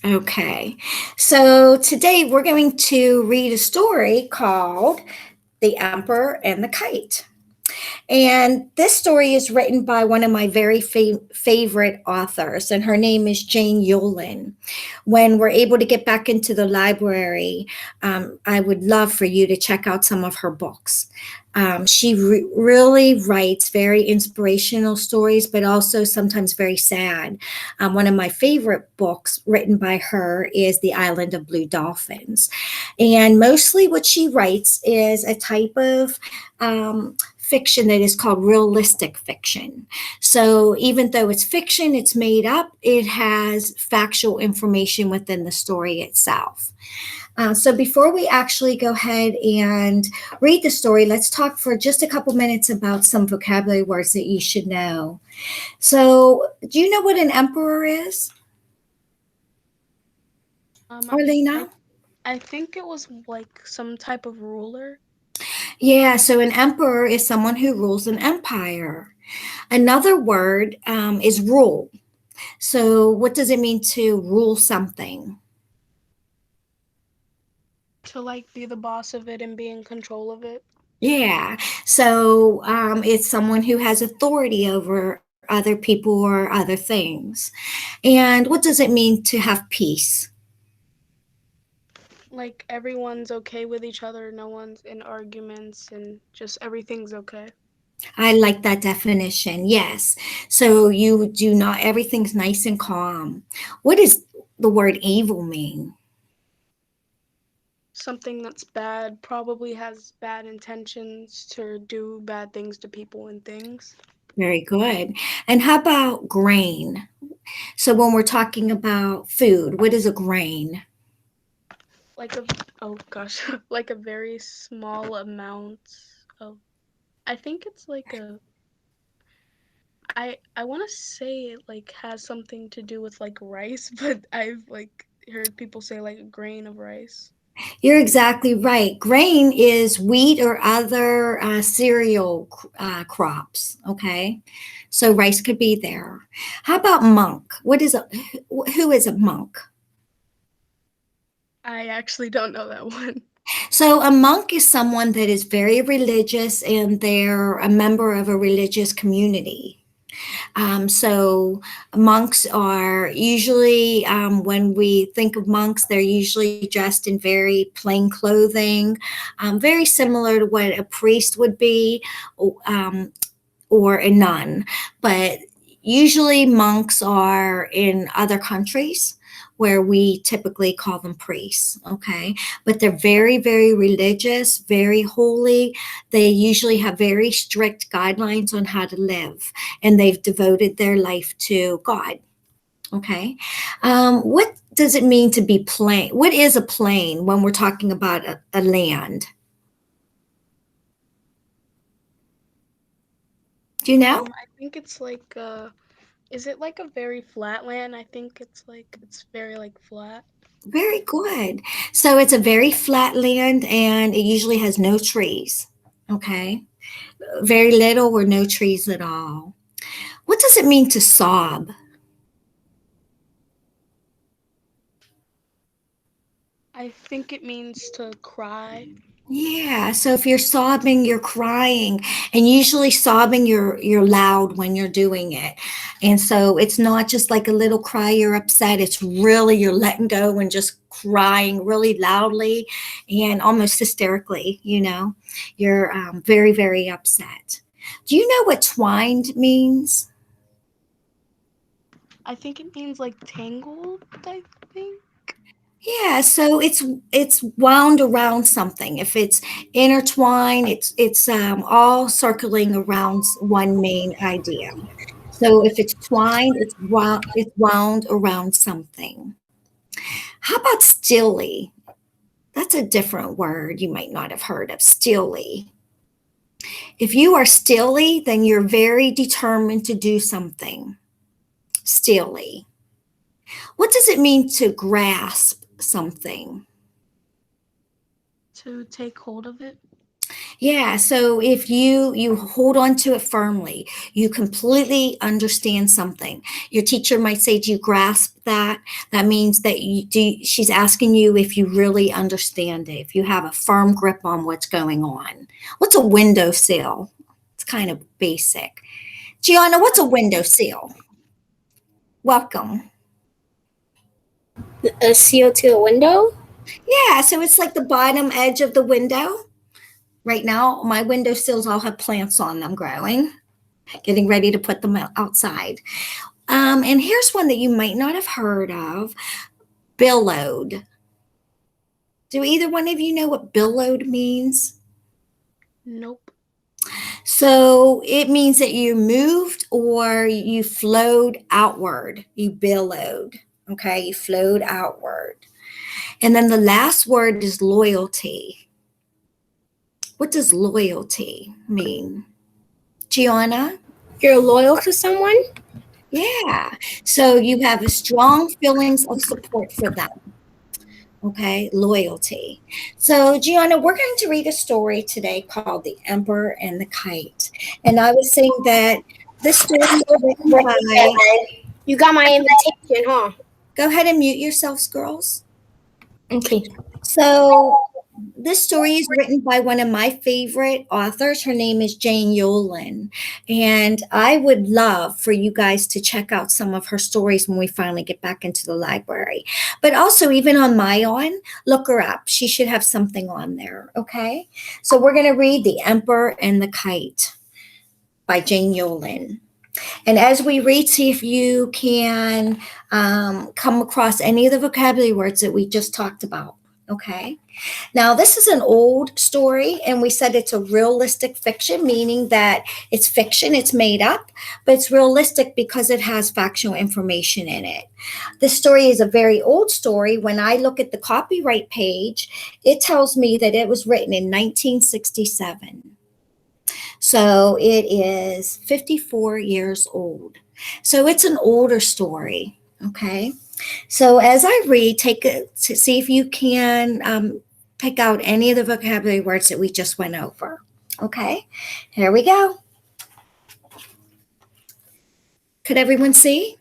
Okay, so today we're going to read a story called The Emperor and the Kite. And this story is written by one of my very favorite authors, and her name is Jane Yolen. When we're able to get back into the library, I would love for you to check out some of her books. She really writes very inspirational stories, but also sometimes very sad. One of my favorite books written by her is The Island of Blue Dolphins. And mostly what she writes is a type of fiction that is called realistic fiction. So even though it's fiction, it's made up, it has factual information within the story itself. So before we actually go ahead and read the story, let's talk for just a couple minutes about some vocabulary words that you should know. So, do you know what an emperor is, Um, I Arlena? I think it was like some type of ruler. Yeah, so an emperor is someone who rules an empire. Another word is rule. So, what does it mean to rule something? To like be the boss of it and be in control of it. Yeah. So it's someone who has authority over other people or other things. And what does it mean to have peace? Like everyone's okay with each other, no one's in arguments, and just everything's okay. I like that definition. Yes. So you do not, everything's nice and calm. What does the word evil mean? Something that's bad probably has bad intentions to do bad things to people and things. Very good. And how about grain? So when we're talking about food, what is a grain? Like a oh gosh, like a very small amount of. I think it's like a. I want to say it like has something to do with like rice, but I've like heard people say like a grain of rice. You're exactly right. Grain is wheat or other cereal crops. Okay, so rice could be there. How about monk? What is a who is a monk? I actually don't know that one. So a monk is someone that is very religious and they're a member of a religious community. So monks are usually, when we think of monks, they're usually dressed in very plain clothing, very similar to what a priest would be, um, or a nun. But usually monks are in other countries where we typically call them priests, okay? But they're very, very religious, very holy. They usually have very strict guidelines on how to live, and they've devoted their life to God, okay? What does it mean to be plain? What is a plain when we're talking about a land? Do you know? I think it's like is it like a very flat land? I think it's like it's very like flat. Very good. So it's a very flat land and it usually has no trees. Okay. Very little or no trees at all. What does it mean to sob? I think it means to cry. Yeah, so if you're sobbing, you're crying, and usually sobbing you're loud when you're doing it. And so it's not just like a little cry you're upset, it's really you're letting go and just crying really loudly and almost hysterically, you know. You're very very upset. Do you know what twined means? I think it means like tangled, I think. Yeah, so it's wound around something. If it's intertwined, it's all circling around one main idea. So if it's twined, it's wound around something. How about stilly? That's a different word you might not have heard of. Stilly. If you are stilly, then you're very determined to do something. Stilly. What does it mean to grasp something? To take hold of it. Yeah, so if you hold on to it firmly, you completely understand something. Your teacher might say, "Do you grasp that?" That means that she's asking you if you really understand it, if you have a firm grip on what's going on. What's a windowsill? It's kind of basic. Gianna, what's a windowsill? Welcome. A seal to a window? Yeah, so it's like the bottom edge of the window. Right now, my windowsills all have plants on them growing, getting ready to put them outside. And here's one that you might not have heard of, billowed. Do either one of you know what billowed means? Nope. So it means that you moved or you flowed outward. You billowed. Okay, you flowed outward. And then the last word is loyalty. What does loyalty mean? Gianna? You're loyal to someone? Yeah. So you have a strong feelings of support for them. Okay, loyalty. So, Gianna, we're going to read a story today called The Emperor and the Kite. And I was saying that this story is written by, You got my invitation, huh? go ahead and mute yourselves, girls. Okay. So, this story is written by one of my favorite authors. Her name is Jane Yolen. And I would love for you guys to check out some of her stories when we finally get back into the library. But also, even on my own, look her up. She should have something on there. Okay. So we're going to read The Emperor and the Kite by Jane Yolen. And as we read, see if you can come across any of the vocabulary words that we just talked about. Okay. Now, this is an old story, and we said it's a realistic fiction, meaning that it's fiction, it's made up, but it's realistic because it has factual information in it. This story is a very old story. When I look at the copyright page, it tells me that it was written in 1967. So it is 54 years old. So it's an older story. Okay. So as I read, take it to see if you can pick out any of the vocabulary words that we just went over. Okay. Here we go. Could everyone see?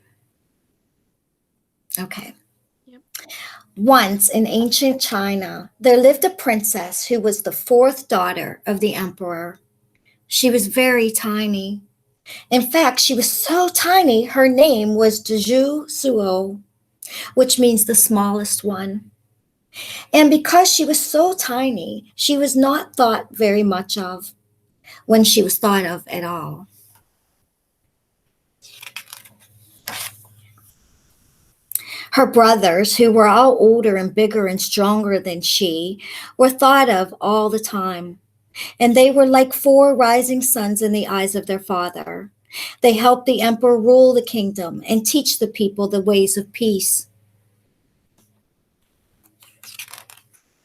Okay. Yep. Once in ancient China, there lived a princess who was the fourth daughter of the emperor. She was very tiny. In fact, she was so tiny, her name was Zhu Suo, which means the smallest one. And because she was so tiny, she was not thought very much of when she was thought of at all. Her brothers, who were all older and bigger and stronger than she, were thought of all the time. And they were like four rising suns in the eyes of their father. They helped the emperor rule the kingdom and teach the people the ways of peace.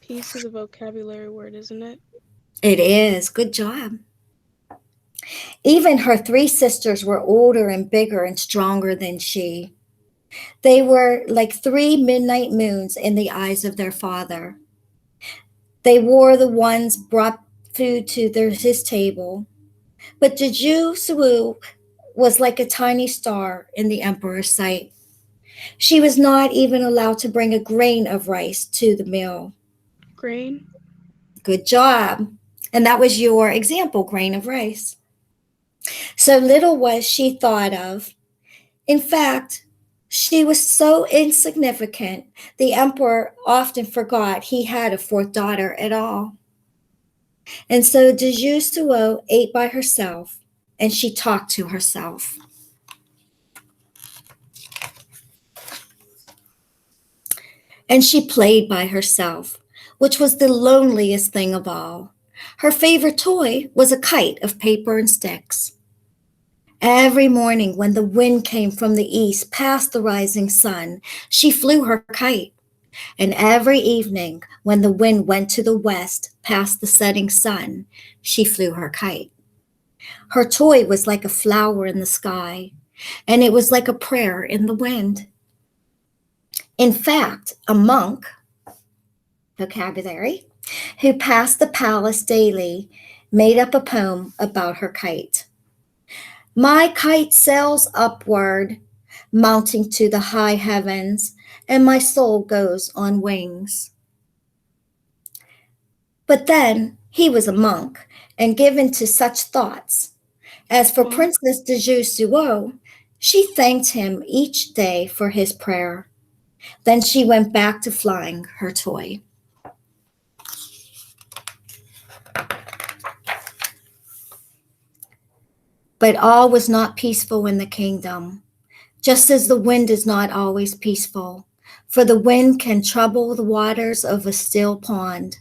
Peace is a vocabulary word, isn't it? It is. Good job. Even her three sisters were older and bigger and stronger than she. They were like three midnight moons in the eyes of their father. They were the ones brought food to his table. But Jeju Suwu was like a tiny star in the emperor's sight. She was not even allowed to bring a grain of rice to the meal. Grain. Good job. And that was your example, grain of rice. So little was she thought of. In fact, she was so insignificant, the emperor often forgot he had a fourth daughter at all. And so Jeju Suo ate by herself, and she talked to herself. And she played by herself, which was the loneliest thing of all. Her favorite toy was a kite of paper and sticks. Every morning, when the wind came from the east past the rising sun, she flew her kite. And every evening, when the wind went to the west past the setting sun, she flew her kite. Her toy was like a flower in the sky, and it was like a prayer in the wind. In fact, a monk, vocabulary, who passed the palace daily made up a poem about her kite. My kite sails upward, mounting to the high heavens, and my soul goes on wings. But then he was a monk and given to such thoughts. As for Well, Princess de Suo, she thanked him each day for his prayer. Then she went back to flying her toy. But all was not peaceful in the kingdom, just as the wind is not always peaceful, for the wind can trouble the waters of a still pond,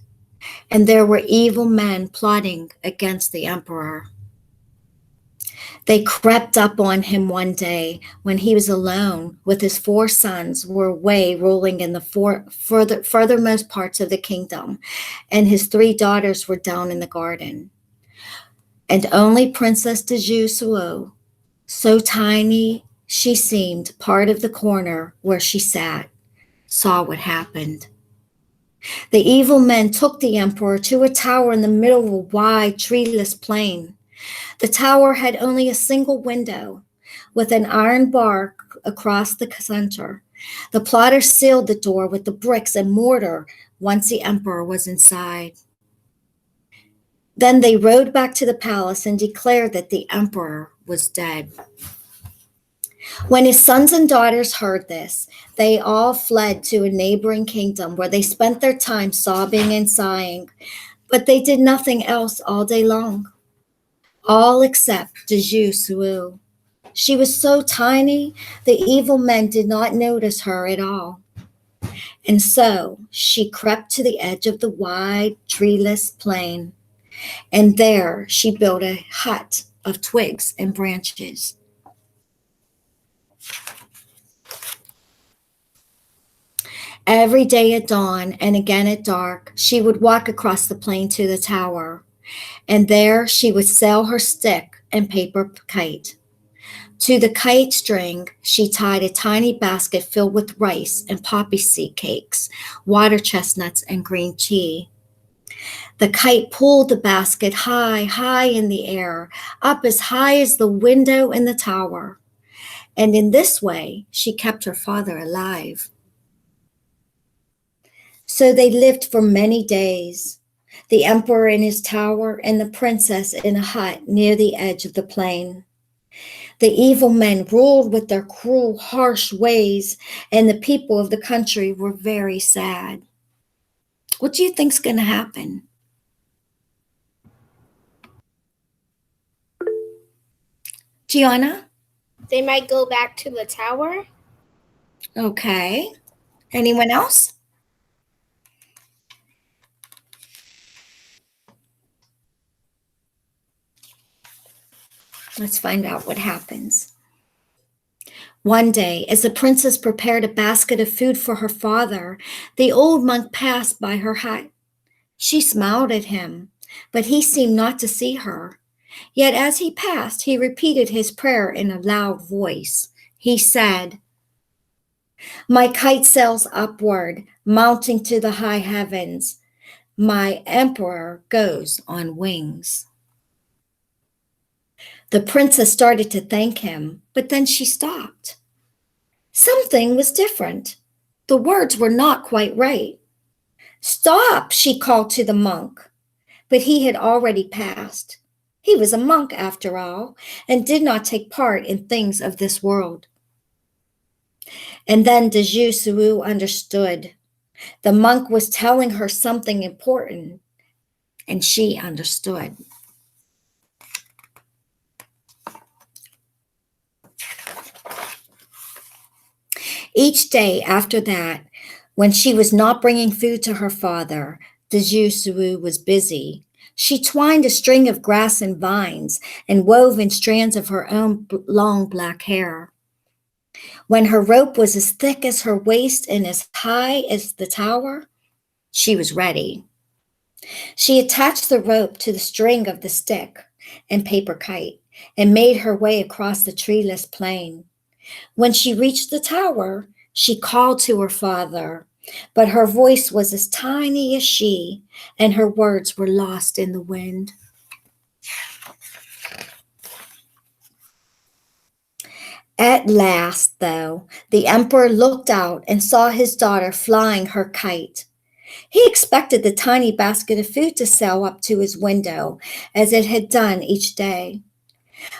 and there were evil men plotting against the emperor. They crept up on him one day when he was alone with his 4 sons were away ruling in the furthermost parts of the kingdom, and his 3 daughters were down in the garden. And only Princess de Suo, so tiny she seemed part of the corner where she sat, saw what happened. The evil men took the emperor to a tower in the middle of a wide, treeless plain. The tower had only a single window with an iron bar across the center. The plotters sealed the door with the bricks and mortar once the emperor was inside. Then they rode back to the palace and declared that the emperor was dead. When his sons and daughters heard this, they all fled to a neighboring kingdom where they spent their time sobbing and sighing, but they did nothing else all day long. All except de Suo. She was so tiny, the evil men did not notice her at all. And so she crept to the edge of the wide, treeless plain, and there she built a hut of twigs and branches. Every day at dawn and again at dark, she would walk across the plain to the tower, and there she would sail her stick and paper kite. To the kite string, she tied a tiny basket filled with rice and poppy seed cakes, water chestnuts, and green tea. The kite pulled the basket high, high in the air, up as high as the window in the tower. And in this way, she kept her father alive. So they lived for many days, the emperor in his tower and the princess in a hut near the edge of the plain. The evil men ruled with their cruel, harsh ways, and the people of the country were very sad. What do you think's going to happen? Gianna? They might go back to the tower. Okay. Anyone else? Let's find out what happens. One day, as the princess prepared a basket of food for her father, the old monk passed by her hut. She smiled at him, but he seemed not to see her. Yet as he passed, he repeated his prayer in a loud voice. He said, "My kite sails upward, mounting to the high heavens. My emperor goes on wings." The princess started to thank him, but then she stopped. Something was different. The words were not quite right. "Stop," she called to the monk, but he had already passed. He was a monk after all, and did not take part in things of this world. And then de Suo understood. The monk was telling her something important, and she understood. Each day after that, when she was not bringing food to her father, de Suo was busy. She twined a string of grass and vines and wove in strands of her own long black hair. When her rope was as thick as her waist and as high as the tower, she was ready. She attached the rope to the string of the stick and paper kite and made her way across the treeless plain. When she reached the tower, she called to her father, but her voice was as tiny as she, and her words were lost in the wind. At last, though, the emperor looked out and saw his daughter flying her kite. He expected the tiny basket of food to sail up to his window, as it had done each day.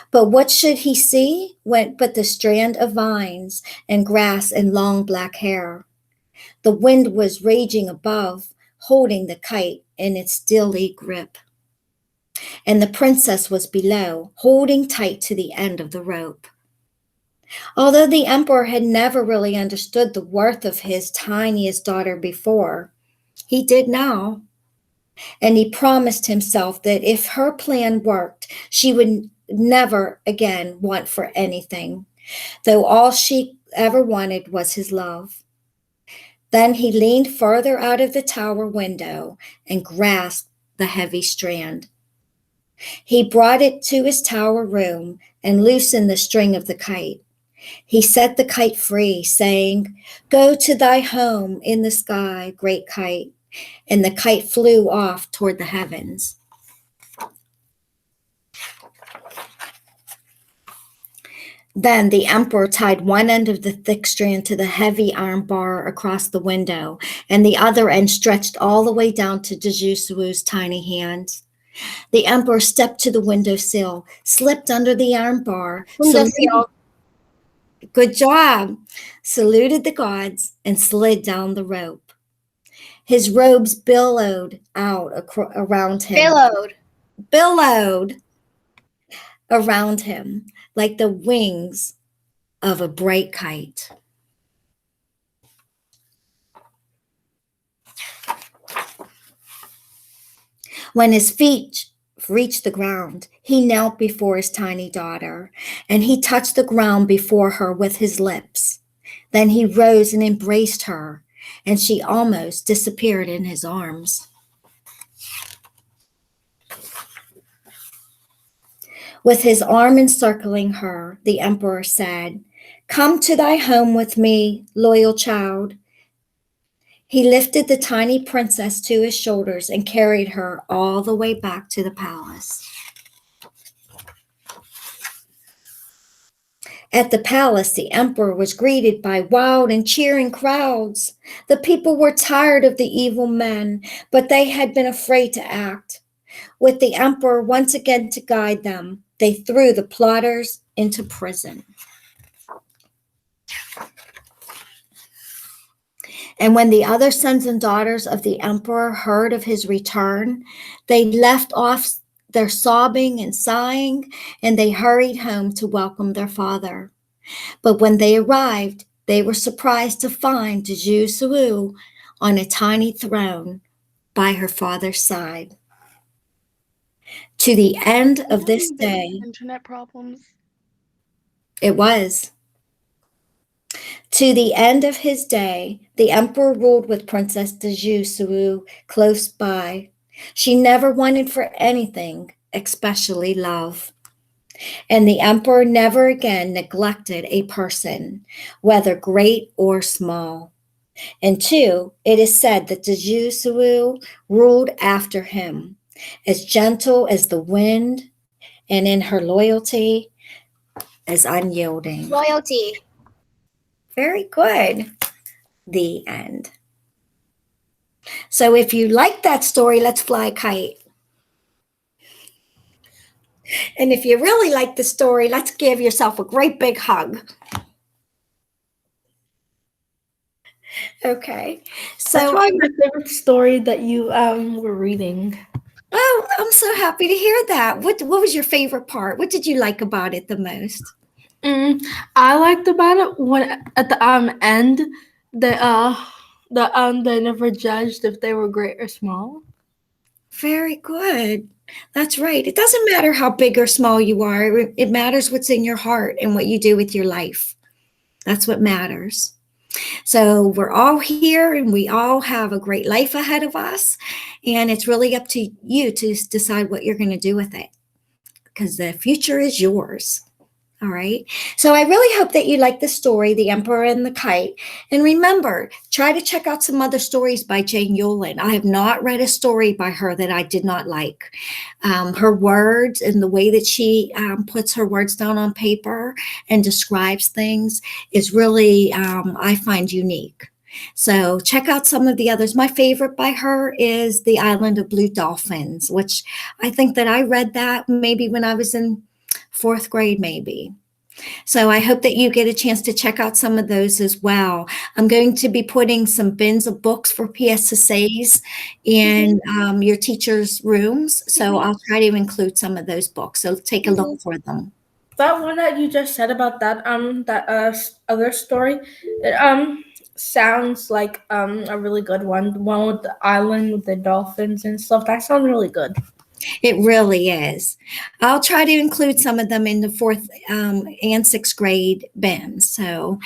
But what should he see but the strand of vines and grass and long black hair? The wind was raging above, holding the kite in its steely grip. And the princess was below, holding tight to the end of the rope. Although the emperor had never really understood the worth of his tiniest daughter before, he did now. And he promised himself that if her plan worked, she would never again want for anything, though all she ever wanted was his love. Then he leaned further out of the tower window and grasped the heavy strand. He brought it to his tower room and loosened the string of the kite. He set the kite free, saying, "Go to thy home in the sky, great kite." And the kite flew off toward the heavens. Then the emperor tied one end of the thick strand to the heavy iron bar across the window, and the other end stretched all the way down to Dejusu's tiny hands. The emperor stepped to the windowsill, slipped under the iron bar, good job, saluted the gods, and slid down the rope. His robes billowed out around him. Billowed around him like the wings of a bright kite. When his feet reached the ground, he knelt before his tiny daughter, and he touched the ground before her with his lips. Then he rose and embraced her, and she almost disappeared in his arms. With his arm encircling her, the emperor said, "Come to thy home with me, loyal child." He lifted the tiny princess to his shoulders and carried her all the way back to the palace. At the palace, the emperor was greeted by wild and cheering crowds. The people were tired of the evil men, but they had been afraid to act. With the emperor once again to guide them, they threw the plotters into prison. And when the other sons and daughters of the emperor heard of his return, they left off their sobbing and sighing, and they hurried home to welcome their father. But when they arrived, they were surprised to find Dejusu on a tiny throne by her father's side. To the end of this day, internet problems. It was. To the end of his day, the emperor ruled with Princess Dejusu close by. She never wanted for anything, especially love. And the emperor never again neglected a person, whether great or small. And two, it is said that Dejusu ruled after him, as gentle as the wind, and in her loyalty as unyielding. Loyalty. Very good. The end. So if you like that story, let's fly a kite. And if you really like the story, let's give yourself a great big hug. Okay. So That's probably my favorite story that you were reading. Oh, I'm so happy to hear that. What was your favorite part? What did you like about it the most? I liked about it when at the end they never judged if they were great or small. Very good. That's right. It doesn't matter how big or small you are. It matters what's in your heart and what you do with your life. That's what matters. So we're all here and we all have a great life ahead of us. And it's really up to you to decide what you're going to do with it, because the future is yours. All right. So I really hope that you like the story, The Emperor and the Kite. And remember, try to check out some other stories by Jane Yolen. I have not read a story by her that I did not like. Her words and the way that she puts her words down on paper and describes things is really, I find, unique. So check out some of the others. My favorite by her is The Island of Blue Dolphins, which I think that I read that maybe when I was in fourth grade, maybe. So I hope that you get a chance to check out some of those as well. I'm going to be putting some bins of books for PSSAs in your teachers' rooms. So I'll try to include some of those books. So take a look for them. That one that you just said about other story, it sounds like a really good one. The one with the island with the dolphins and stuff. That sounds really good. It really is. I'll try to include some of them in the fourth and sixth grade bins. So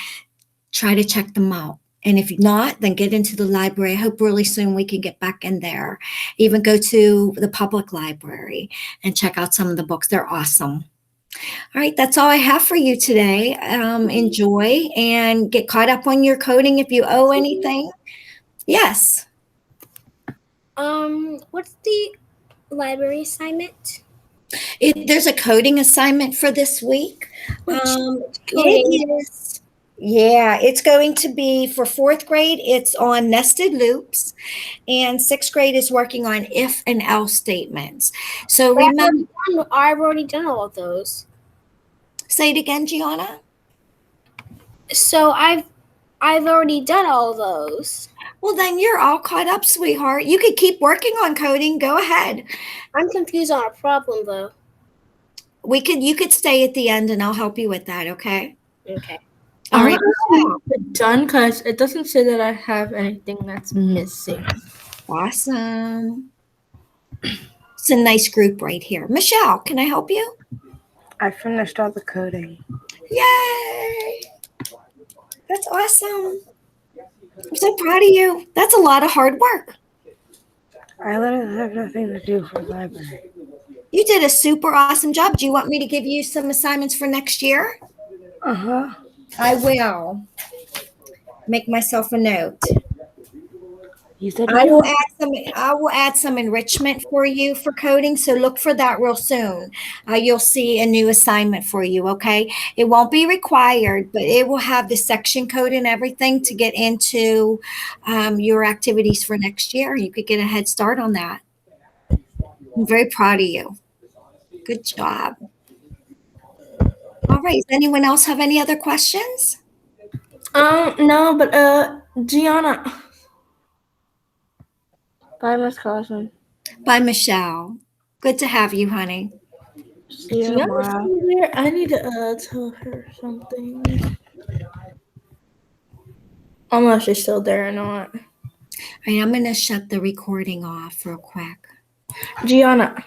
try to check them out. And if not, then get into the library. I hope really soon we can get back in there. Even go to the public library and check out some of the books. They're awesome. All right, that's all I have for you today. Enjoy and get caught up on your coding if you owe anything. Yes. What's the library assignment? There's a coding assignment for this week. Which It coding? is. Yeah, it's going to be for fourth grade. It's on nested loops, and sixth grade is working on if and else statements. So remember, I've already done all of those. say it again, Gianna. So I've already done all those. Well, then you're all caught up, sweetheart. You could keep working on coding. Go ahead. I'm confused on a problem though. You could stay at the end, and I'll help you with that. Okay. Okay. All right. Done because it doesn't say that I have anything that's missing. Awesome. It's a nice group right here. Michelle, can I help you? I finished all the coding. Yay! That's awesome. I'm so proud of you. That's a lot of hard work. I literally have nothing to do for the library. You did a super awesome job. Do you want me to give you some assignments for next year? Uh-huh. I will. Make myself a note. You said I will add some enrichment for you for coding, so look for that real soon. You'll see a new assignment for you, okay? It won't be required, but it will have the section code and everything to get into your activities for next year. You could get a head start on that. I'm very proud of you. Good job. All right. Does anyone else have any other questions? No, but Gianna. Bye, Miss Carlson. By Michelle. Good to have you, honey. See you Gianna's tomorrow. still there. I need to tell her something. Unless she's still there or not. All right, I'm going to shut the recording off real quick. Gianna.